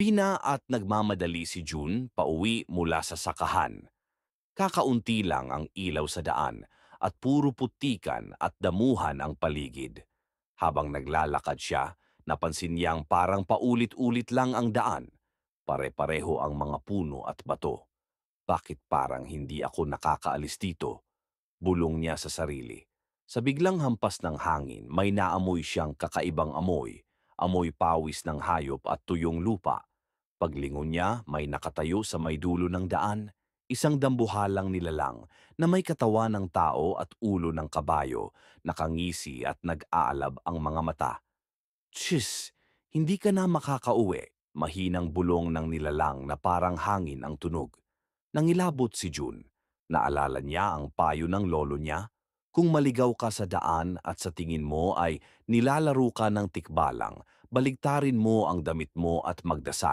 Pina at nagmamadali si June pauwi mula sa sakahan. Kakaunti lang ang ilaw sa daan at puro putikan at damuhan ang paligid. Habang naglalakad siya, napansin niyang parang paulit-ulit lang ang daan. Pare-pareho ang mga puno at bato. Bakit parang hindi ako nakakaalis dito? Bulong niya sa sarili. Sa biglang hampas ng hangin, may naamoy siyang kakaibang amoy. Amoy pawis ng hayop at tuyong lupa. Paglingon niya, may nakatayo sa may dulo ng daan, isang dambuhalang nilalang na may katawan ng tao at ulo ng kabayo, nakangisi at nag-aalab ang mga mata. Tsis, hindi ka na makakauwi. Mahinang bulong ng nilalang na parang hangin ang tunog. Nangilabot si June. Naalala niya ang payo ng lolo niya. Kung maligaw ka sa daan at sa tingin mo ay nilalaro ka ng tikbalang, baligtarin mo ang damit mo at magdasal.